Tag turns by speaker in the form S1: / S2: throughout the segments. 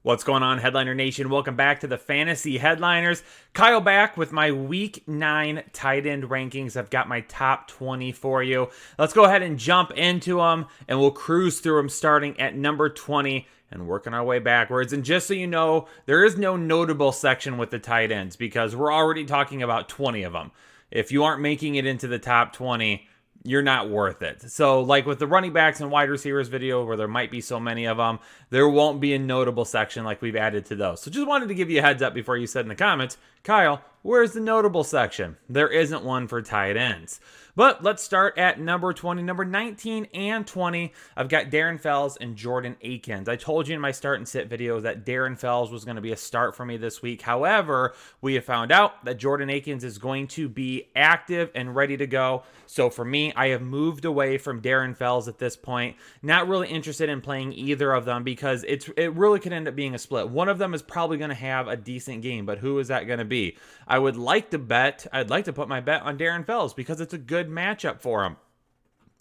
S1: What's going on, Headliner Nation? Welcome back to the Fantasy Headliners. Kyle back with my Week 9 tight end rankings. I've got my top 20 for you. Let's go ahead and jump into them, and we'll cruise through them starting at number 20 and working our way backwards. And just so you know, there is no notable section with the tight ends because we're already talking about 20 of them. If you aren't making it into the top 20, you're not worth it. So like with the running backs and wide receivers video where there might be so many of them, there won't be a notable section like we've added to those. So just wanted to give you a heads up before you said in the comments, Kyle, where's the notable section? There isn't one for tight ends. But let's start at number 20. Number 19 and 20, I've got Darren Fells and Jordan Akins. I told you in my start and sit video that Darren Fells was going to be a start for me this week. However, we have found out that Jordan Akins is going to be active and ready to go. So for me, I have moved away from Darren Fells at this point. Not really interested in playing either of them because it really could end up being a split. One of them is probably going to have a decent game, but who is that going to be? I'd like to put my bet on Darren Fells because it's a good matchup for him.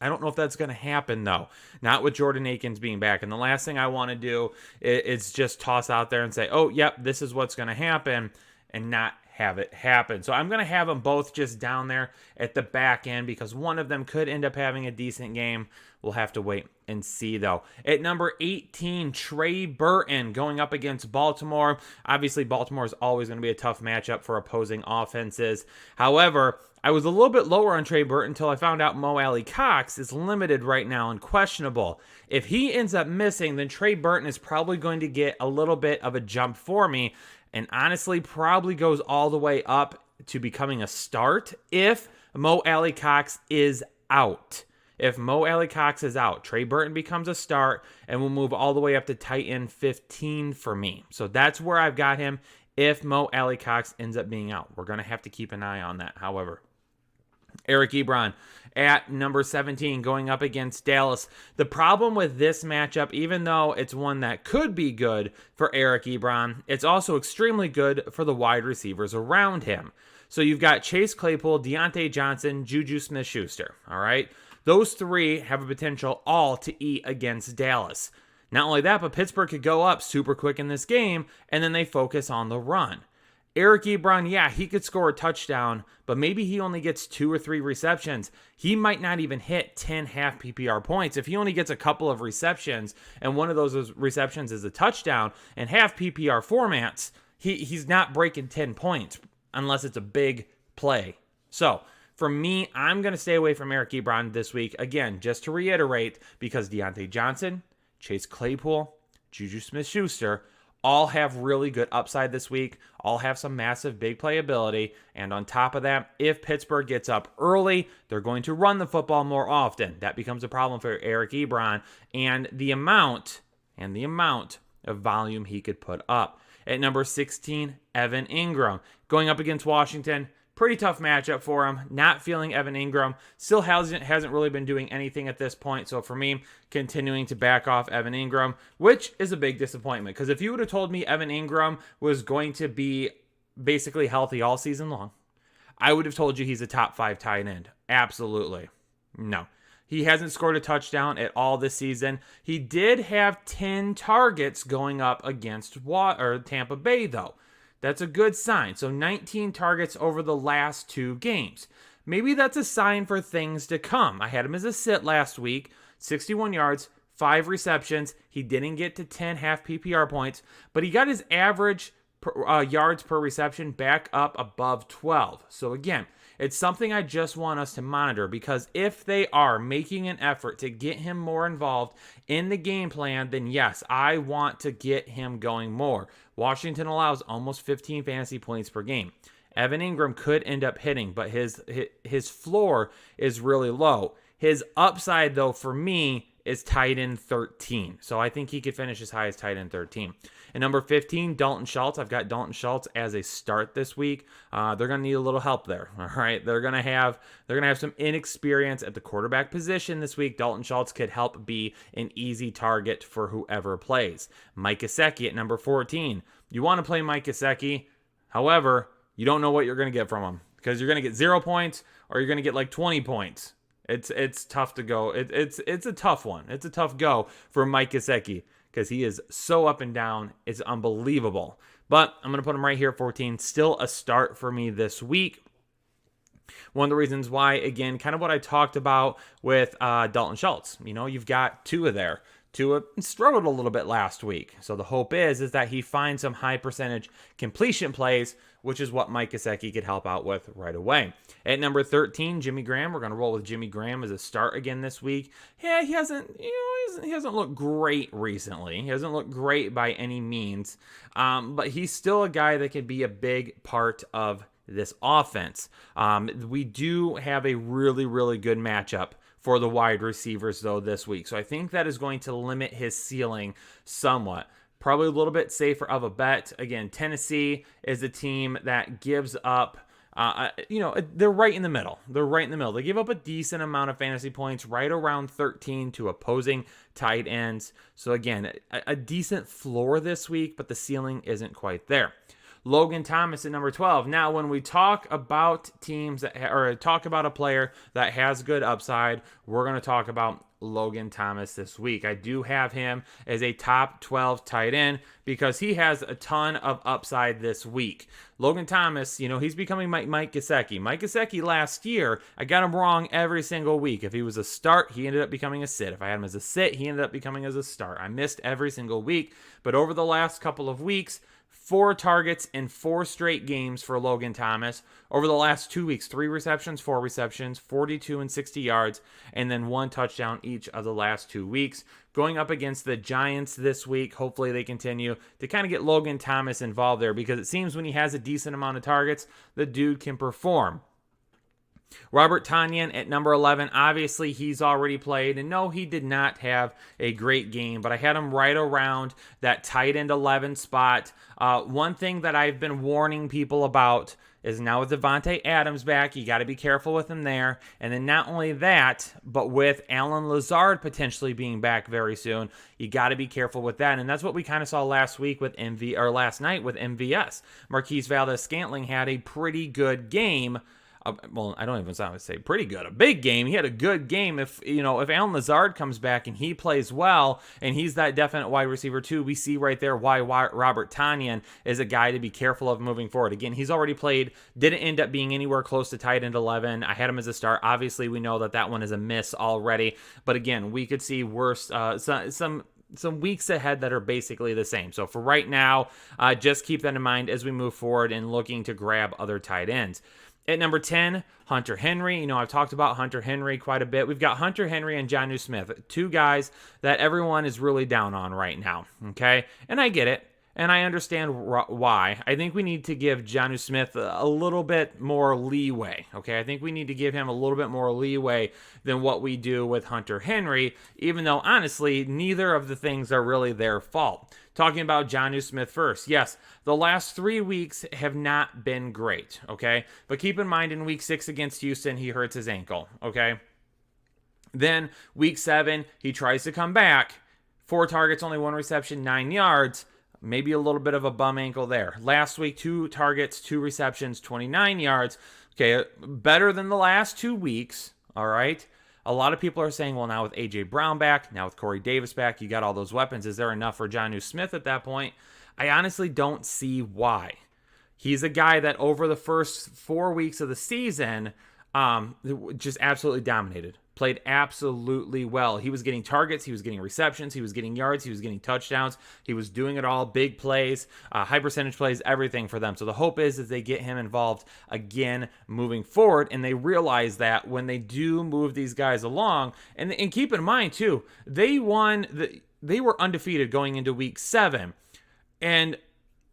S1: I don't know if that's going to happen, though. Not with Jordan Akins being back. And the last thing I want to do is just toss out there and say, oh, yep, this is what's going to happen, and not have it happen. So I'm going to have them both just down there at the back end because one of them could end up having a decent game. We'll have to wait and see, though. At number 18, Trey Burton going up against Baltimore. Obviously, Baltimore is always going to be a tough matchup for opposing offenses. However, I was a little bit lower on Trey Burton until I found out Mo Alie-Cox is limited right now and questionable. If he ends up missing, then Trey Burton is probably going to get a little bit of a jump for me, and honestly probably goes all the way up to becoming a start if Mo Alie-Cox is out. If Mo Alie-Cox is out, Trey Burton becomes a start and will move all the way up to tight end 15 for me. So that's where I've got him if Mo Alie-Cox ends up being out. We're going to have to keep an eye on that, however. Eric Ebron at number 17 going up against Dallas. The problem with this matchup, even though it's one that could be good for Eric Ebron, it's also extremely good for the wide receivers around him. So you've got Chase Claypool, Diontae Johnson, Juju Smith-Schuster, all right? Those three have a potential all to eat against Dallas. Not only that, but Pittsburgh could go up super quick in this game, and then they focus on the run. Eric Ebron, yeah, he could score a touchdown, but maybe he only gets 2 or 3 receptions. He might not even hit 10 half PPR points. If he only gets a couple of receptions, and one of those receptions is a touchdown, and half PPR formats, he's not breaking 10 points unless it's a big play. So, for me, I'm going to stay away from Eric Ebron this week. Again, just to reiterate, because Diontae Johnson, Chase Claypool, Juju Smith-Schuster all have really good upside this week, all have some massive big playability, and on top of that, if Pittsburgh gets up early, they're going to run the football more often. That becomes a problem for Eric Ebron, and the amount of volume he could put up. At number 16, Evan Ingram going up against Washington. Pretty tough matchup for him. Not feeling Evan Ingram. Still hasn't really been doing anything at this point. So for me, continuing to back off Evan Ingram, which is a big disappointment. Because if you would have told me Evan Ingram was going to be basically healthy all season long, I would have told you he's a top 5 tight end. Absolutely. No. He hasn't scored a touchdown at all this season. He did have 10 targets going up against Tampa Bay, though. That's a good sign. So 19 targets over the last 2 games. Maybe that's a sign for things to come. I had him as a sit last week. 61 yards, 5 receptions. He didn't get to 10 half PPR points, but he got his average yards per reception back up above 12. So again, it's something I just want us to monitor because if they are making an effort to get him more involved in the game plan, then yes, I want to get him going more. Washington allows almost 15 fantasy points per game. Evan Ingram could end up hitting, but his floor is really low. His upside, though, for me, is tight end 13. So I think he could finish as high as tight end 13. And number 15, Dalton Schultz. I've got Dalton Schultz as a start this week. They're going to need a little help there. All right. They're going to have some inexperience at the quarterback position this week. Dalton Schultz could help be an easy target for whoever plays. Mike Gesicki at number 14. You want to play Mike Gesicki. However, you don't know what you're going to get from him because you're going to get 0 points or you're going to get like 20 points. It's tough to go. It's a tough one. It's a tough go for Mike Gesicki because he is so up and down. It's unbelievable. But I'm going to put him right here at 14. Still a start for me this week. One of the reasons why, again, kind of what I talked about with Dalton Schultz. You've got Tua there. Tua struggled a little bit last week. So the hope is that he finds some high percentage completion plays, which is what Mike Gesicki could help out with right away. At number 13, Jimmy Graham. We're going to roll with Jimmy Graham as a start again this week. Yeah, he hasn't looked great recently. He hasn't looked great by any means. But he's still a guy that could be a big part of this offense. We do have a really, really good matchup for the wide receivers, though, this week. So I think that is going to limit his ceiling somewhat. Probably a little bit safer of a bet. Again, Tennessee is a team that gives up, they're right in the middle. They give up a decent amount of fantasy points, right around 13 to opposing tight ends. So again, a decent floor this week, but the ceiling isn't quite there. Logan Thomas at number 12. Now, when we talk about teams or talk about a player that has good upside, we're going to talk about Logan Thomas this week. I do have him as a top 12 tight end because he has a ton of upside this week. Logan Thomas, he's becoming Mike Gesicki. Mike Gesicki last year, I got him wrong every single week. If he was a start, he ended up becoming a sit. If I had him as a sit, he ended up becoming as a start. I missed every single week, but over the last couple of weeks, 4 targets in 4 straight games for Logan Thomas. Over the last 2 weeks, 3 receptions, 4 receptions, 42 and 60 yards, and then 1 touchdown each of the last 2 weeks. Going up against the Giants this week, hopefully they continue to kind of get Logan Thomas involved there because it seems when he has a decent amount of targets, the dude can perform. Robert Tonyan at number 11. Obviously, he's already played. And no, he did not have a great game, but I had him right around that tight end 11 spot. One thing that I've been warning people about is now with Davante Adams back, you got to be careful with him there. And then not only that, but with Allen Lazard potentially being back very soon, you got to be careful with that. And that's what we kind of saw last night with MVS. Marquise Valdes-Scantling had a pretty good game. Well, I don't even say pretty good. A big game. He had a good game. If Allen Lazard comes back and he plays well, and he's that definite wide receiver too, we see right there why Robert Tonyan is a guy to be careful of moving forward. Again, he's already played. Didn't end up being anywhere close to tight end 11. I had him as a start. Obviously, we know that one is a miss already. But again, we could see worse. Some weeks ahead that are basically the same. So for right now, just keep that in mind as we move forward and looking to grab other tight ends. At number 10, Hunter Henry. I've talked about Hunter Henry quite a bit. We've got Hunter Henry and Jonnu Smith, 2 guys that everyone is really down on right now, okay? And I get it, and I understand why. I think we need to give Jonnu Smith a little bit more leeway, okay? I think we need to give him a little bit more leeway than what we do with Hunter Henry, even though, honestly, neither of the things are really their fault. Talking about Jonnu Smith first. Yes, the last 3 weeks have not been great, okay? But keep in mind, in week 6 against Houston, he hurts his ankle, okay? Then week 7, he tries to come back. 4 targets, only 1 reception, 9 yards. Maybe a little bit of a bum ankle there. Last week, 2 targets, 2 receptions, 29 yards. Okay, better than the last 2 weeks, all right? A lot of people are saying, well, now with A.J. Brown back, now with Corey Davis back, you got all those weapons. Is there enough for Jonnu Smith at that point? I honestly don't see why. He's a guy that over the first 4 weeks of the season just absolutely dominated. Played absolutely well. He was getting targets, he was getting receptions, he was getting yards, he was getting touchdowns. He was doing it all, big plays, high percentage plays, everything for them. So the hope is they get him involved again moving forward, and they realize that when they do move these guys along, and keep in mind too, they were undefeated going into week 7, and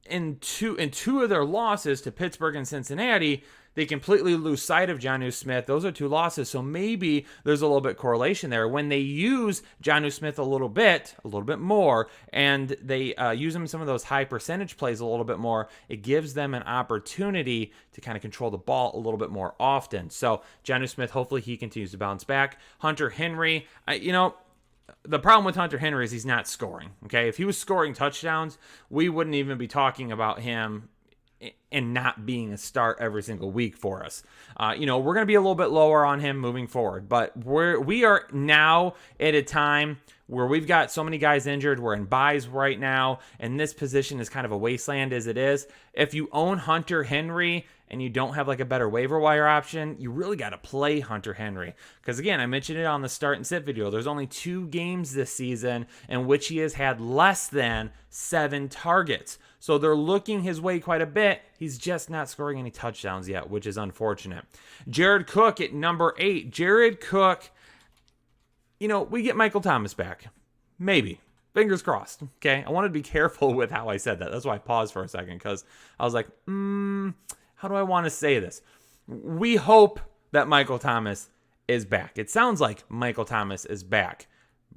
S1: in two of their losses to Pittsburgh and Cincinnati, they completely lose sight of Jonnu Smith. Those are 2 losses, so maybe there's a little bit correlation there. When they use Jonnu Smith a little bit more, and they use him in some of those high percentage plays a little bit more, it gives them an opportunity to kind of control the ball a little bit more often. So Jonnu Smith, hopefully he continues to bounce back. Hunter Henry, the problem with Hunter Henry is he's not scoring, okay? If he was scoring touchdowns, we wouldn't even be talking about him and not being a start every single week for us. We're going to be a little bit lower on him moving forward, but we are now at a time where we've got so many guys injured. We're in buys right now, and this position is kind of a wasteland as it is. If you own Hunter Henry and you don't have like a better waiver wire option, you really got to play Hunter Henry. Because again, I mentioned it on the start and sit video. There's only 2 games this season in which he has had less than 7 targets. So they're looking his way quite a bit. He's just not scoring any touchdowns yet, which is unfortunate. Jared Cook at number 8. Jared Cook, we get Michael Thomas back. Maybe. Fingers crossed. Okay. I wanted to be careful with how I said that. That's why I paused for a second, because I was like, how do I want to say this? We hope that Michael Thomas is back. It sounds like Michael Thomas is back.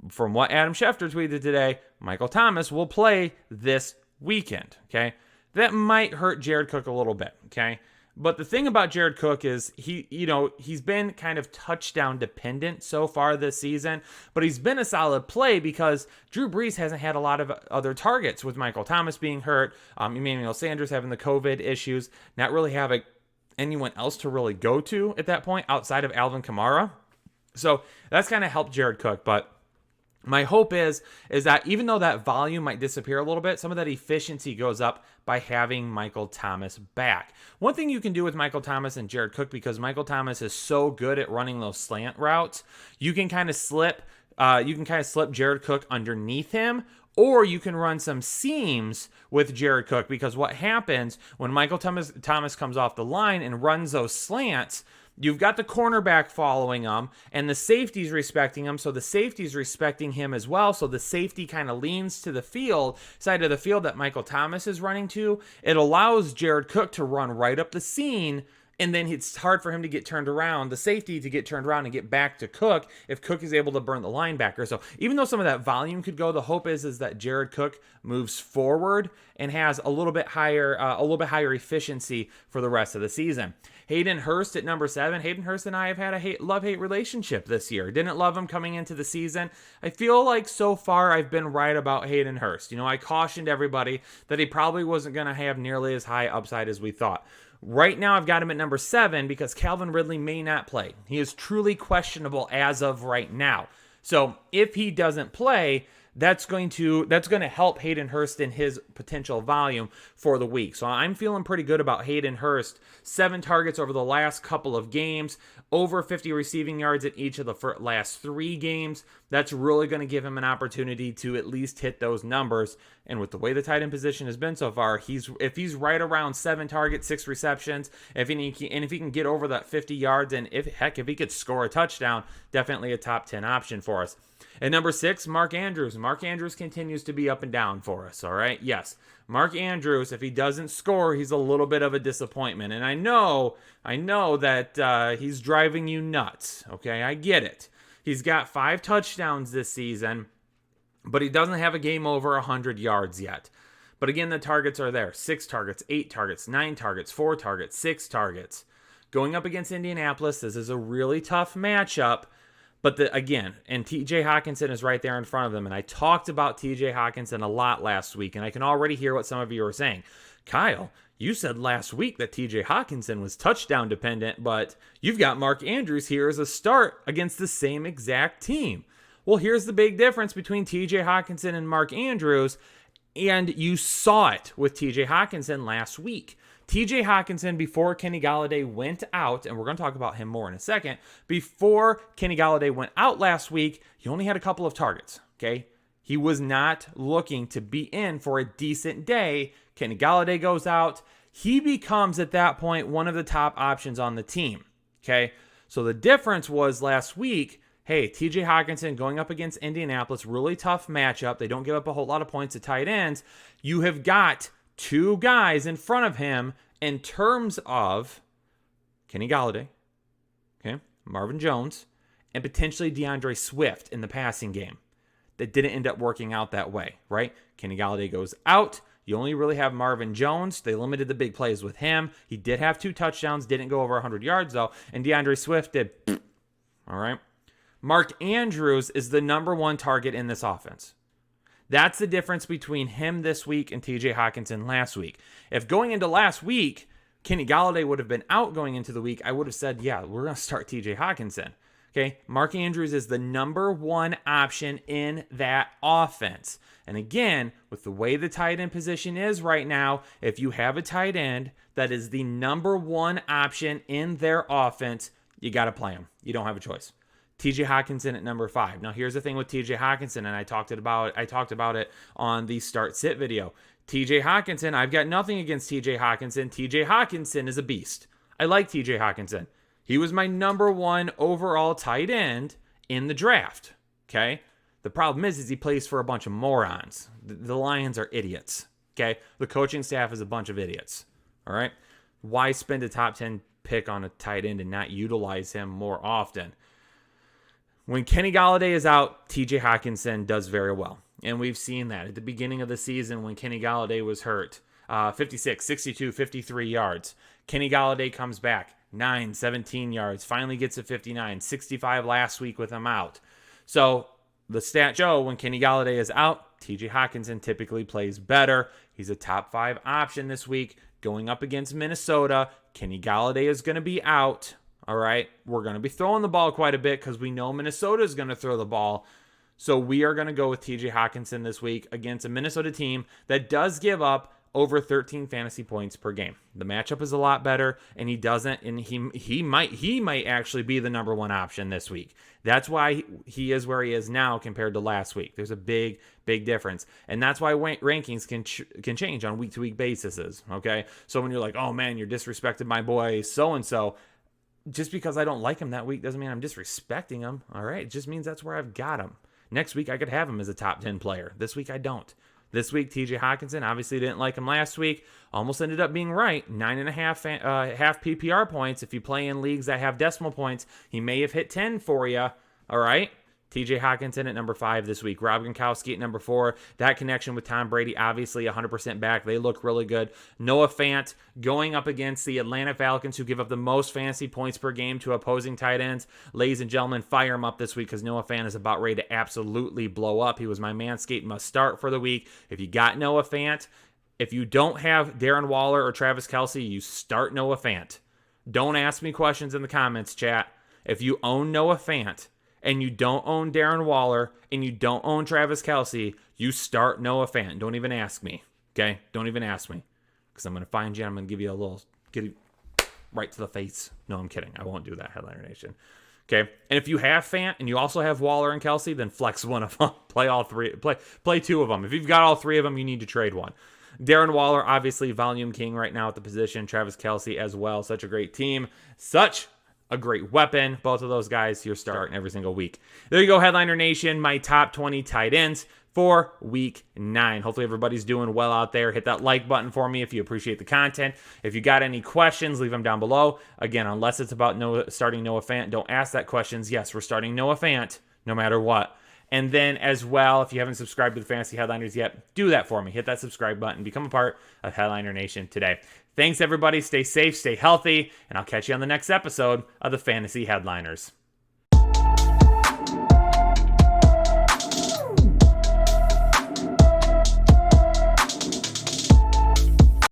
S1: From what Adam Schefter tweeted today, Michael Thomas will play this weekend. Okay. That might hurt Jared Cook a little bit. Okay. But the thing about Jared Cook is he's been kind of touchdown dependent so far this season, but he's been a solid play because Drew Brees hasn't had a lot of other targets with Michael Thomas being hurt, Emmanuel Sanders having the COVID issues, not really having anyone else to really go to at that point outside of Alvin Kamara. So that's kind of helped Jared Cook, but my hope is that even though that volume might disappear a little bit, some of that efficiency goes up by having Michael Thomas back. One thing you can do with Michael Thomas and Jared Cook, because Michael Thomas is so good at running those slant routes, you can kind of slip Jared Cook underneath him, or you can run some seams with Jared Cook, because what happens when Michael Thomas comes off the line and runs those slants, you've got the cornerback following him, and the safety's respecting him, so the safety's respecting him as well. So the safety kind of leans to the side of the field that Michael Thomas is running to. It allows Jared Cook to run right up the seam, and then it's hard for him to get turned around, the safety to get turned around and get back to Cook if Cook is able to burn the linebacker. So even though some of that volume could go, the hope is that Jared Cook moves forward and has a little bit higher efficiency for the rest of the season. Hayden Hurst at number 7. Hayden Hurst and I have had a love-hate relationship this year. Didn't love him coming into the season. I feel like so far I've been right about Hayden Hurst. I cautioned everybody that he probably wasn't going to have nearly as high upside as we thought. Right now, I've got him at number 7 because Calvin Ridley may not play. He is truly questionable as of right now. So if he doesn't play, that's going to help Hayden Hurst in his potential volume for the week. So I'm feeling pretty good about Hayden Hurst. 7 targets over the last couple of games, over 50 receiving yards in each of the last 3 games. That's really going to give him an opportunity to at least hit those numbers. And with the way the tight end position has been so far, if he's right around 7 targets, 6 receptions, if he can get over that 50 yards, and if he could score a touchdown, definitely a top 10 option for us. At number 6, Mark Andrews. Mark Andrews continues to be up and down for us, all right? Yes, Mark Andrews, if he doesn't score, he's a little bit of a disappointment. And I know that he's driving you nuts, okay? I get it. He's got 5 touchdowns this season, but he doesn't have a game over 100 yards yet. But again, the targets are there. 6 targets, 8 targets, 9 targets, 4 targets, 6 targets. Going up against Indianapolis, this is a really tough matchup. But and TJ Hawkinson is right there in front of them. And I talked about TJ Hawkinson a lot last week, and I can already hear what some of you are saying. Kyle, you said last week that TJ Hawkinson was touchdown dependent, but you've got Mark Andrews here as a start against the same exact team. Well, here's the big difference between TJ Hawkinson and Mark Andrews, and you saw it with TJ Hawkinson last week. TJ Hawkinson, before Kenny Golladay went out, and we're going to talk about him more in a second, before Kenny Golladay went out last week, he only had a couple of targets, okay? He was not looking to be in for a decent day. Kenny Golladay goes out. He becomes, at that point, one of the top options on the team, okay? So the difference was last week, hey, TJ Hawkinson going up against Indianapolis, really tough matchup. They don't give up a whole lot of points to tight ends. You have got 2 guys in front of him in terms of Kenny Golladay, okay, Marvin Jones, and potentially DeAndre Swift in the passing game. That didn't end up working out that way, right? Kenny Golladay goes out. You only really have Marvin Jones. They limited the big plays with him. He did have 2 touchdowns, didn't go over 100 yards though, and DeAndre Swift did. All right. Mark Andrews is the number 1 target in this offense. That's the difference between him this week and TJ Hockenson last week. If going into last week, Kenny Golladay would have been out going into the week, I would have said, yeah, we're going to start TJ Hockenson. Okay, Mark Andrews is the number one option in that offense. And again, with the way the tight end position is right now, if you have a tight end that is the number one option in their offense, you got to play him. You don't have a choice. TJ Hockenson at number 5. Now, here's the thing with TJ Hockenson, and I talked about it on the start sit video. TJ Hockenson, I've got nothing against TJ Hockenson. TJ Hockenson is a beast. I like TJ Hockenson. He was my number 1 overall tight end in the draft. Okay? The problem is he plays for a bunch of morons. The Lions are idiots. Okay? The coaching staff is a bunch of idiots. All right? Why spend a top 10 pick on a tight end and not utilize him more often? When Kenny Golladay is out, TJ Hockenson does very well. And we've seen that at the beginning of the season when Kenny Golladay was hurt. 56, 62, 53 yards. Kenny Golladay comes back. 9, 17 yards. Finally gets to 59. 65 last week with him out. So the stats show when Kenny Golladay is out, TJ Hockenson typically plays better. He's a top 5 option this week. Going up against Minnesota, Kenny Golladay is going to be out. All right, we're going to be throwing the ball quite a bit because we know Minnesota is going to throw the ball. So we are going to go with TJ Hockenson this week against a Minnesota team that does give up over 13 fantasy points per game. The matchup is a lot better, and he might actually be the number 1 option this week. That's why he is where he is now compared to last week. There's a big difference, and that's why rankings can change on week-to-week basis. Okay, so when you're like, oh man, you're disrespected my boy so and so. Just because I don't like him that week doesn't mean I'm disrespecting him, all right? It just means that's where I've got him. Next week, I could have him as a top 10 player. This week, I don't. This week, TJ Hockenson, obviously didn't like him last week. Almost ended up being right. 9.5 half PPR points. If you play in leagues that have decimal points, he may have hit 10 for you, all right? TJ Hockenson at number 5 this week. Rob Gronkowski at number 4. That connection with Tom Brady, obviously 100% back. They look really good. Noah Fant going up against the Atlanta Falcons, who give up the most fantasy points per game to opposing tight ends. Ladies and gentlemen, fire him up this week because Noah Fant is about ready to absolutely blow up. He was my Manscaped must start for the week. If you got Noah Fant, if you don't have Darren Waller or Travis Kelce, you start Noah Fant. Don't ask me questions in the comments, chat. If you own Noah Fant, and you don't own Darren Waller, and you don't own Travis Kelce, you start Noah Fant. Don't even ask me, okay? Don't even ask me, because I'm going to find you, I'm going to give you a little, get you right to the face. No, I'm kidding. I won't do that, Headliner Nation. Okay, and if you have Fant, and you also have Waller and Kelce, then flex one of them. Play all 3. Play 2 of them. If you've got all 3 of them, you need to trade one. Darren Waller, obviously volume king right now at the position. Travis Kelce as well. Such a great team. Such a great weapon. Both of those guys you're starting every single week. There you go, Headliner Nation. My top 20 tight ends for week 9. Hopefully everybody's doing well out there. Hit that like button for me if you appreciate the content. If you got any questions, leave them down below. Again, unless it's about starting Noah Fant, don't ask that questions. Yes, we're starting Noah Fant no matter what. And then as well, if you haven't subscribed to the Fantasy Headliners yet, do that for me. Hit that subscribe button. Become a part of Headliner Nation today. Thanks, everybody. Stay safe, stay healthy, and I'll catch you on the next episode of the Fantasy Headliners.